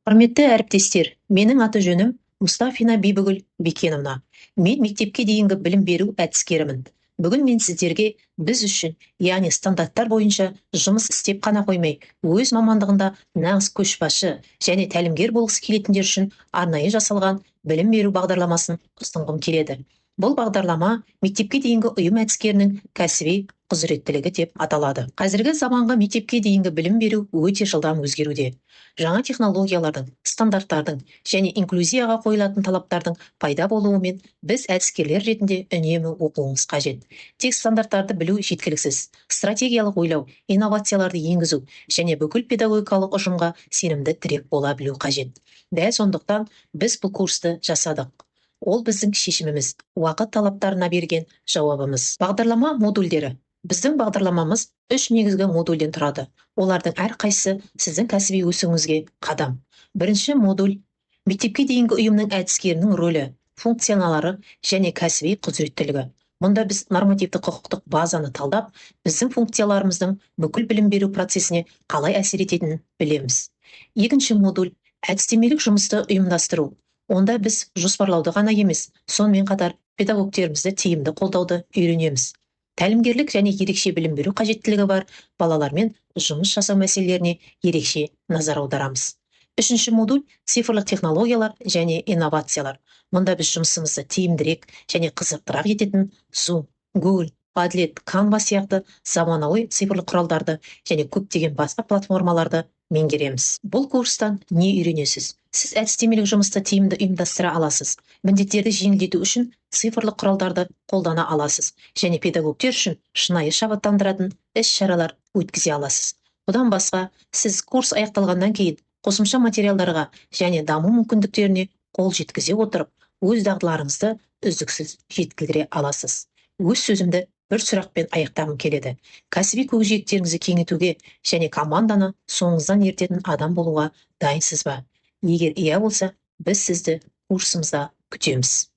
Құрметті әріптестер, менің аты жөнім Мұстафина Бибігүл Бекеновна. Мен мектепке дейінгі білім беру әдіскерімін. Бүгін мен сіздерге біз үшін, яғни стандарттар бойынша жұмыс істеп қана қоймай, өз мамандығында нағыз көшбасшы және тәлімгер болғысы келетіндер үшін арнайы жасалған білім беру бағдарламасын ұсынғым келеді. Бұл бағдарлама мектепке дейінгі ұйым әдіскерінің кәсіби құзыреттілігі деп аталады. Қазіргі заманғы мектепке дейінгі білім беру өте жылдам өзгеруде. Жаңа технологиялардың, стандарттардың және инклюзияға қойылатын талаптардың пайда болуымен біз әдіскерлер ретінде үнемі оқуымыз қажет. Тек стандарттарды білу жеткіліксіз. Стратегиялық ойлау, инновацияларды енгізу және бүкіл педагогикалық ұжымға сенімді тірек бола білу қажет. Дәл сондықтан біз бұл курсты жасадық. Ол біздің шешіміміз, уақыт талаптарына берген жауабымыз. Бағдарлама модульдері. Біздің бағдарламамыз 3 негізгі модульден тұрады. Олардың әрқайсысы сіздің кәсіби өсуіңізге қадам. Бірінші модуль – мектепке дейінгі ұйымның әдіскерінің рөлі, функциялары және кәсіби құзыреттілігі. Мұнда біз нормативті құқықтық базаны талдап, біздің функцияларымыздың бүкіл білім беру процесіне қалай әсер ететінін білеміз. Екінші модуль – әдістемелік жұмысты ұйымдастыру. Онда біз жоспарлауды ғана емес, сонымен қатар педагогтерімізді тиімді қолдауды үйренеміз. Тәлімгерлік және ерекше білім беру қажеттілігі бар балалармен жұмыс жасау мәселелеріне ерекше назар аударамыз. Үшінші модуль – цифрлық технологиялар және инновациялар. Мұнда біз жұмысымызды тиімдірек және қызықтырақ ететін Zoom, Google, Padlet, Canva сияқты заманауи цифрлық құралдарды және көптеген басқа платформаларды меңгереміз. Бұл курстан не үйренесіз? Сіз әдістемелік жұмысты тиімді ұйымдастыра аласыз. Міндеттерді жеңілдету үшін цифрлық құралдарды қолдана аласыз және педагогтер үшін шынайы шабыттандыратын іс-шаралар өткізе аласыз. Бұдан басқа, сіз курс аяқталғаннан кейін қосымша материалдарға және даму мүмкіндіктеріне қол жеткізе отырып, өз дағдыларыңызды үздіксіз жетілдіре аласыз. Өз сөзімді бір сұрақпен аяқтағым келеді. Кәсіби көкжиектеріңізді кеңейтуге және команданы соңыңыздан ертетін адам болуға дайынсыз ба? Егер иә болса, біз сізді курсымызда күтеміз.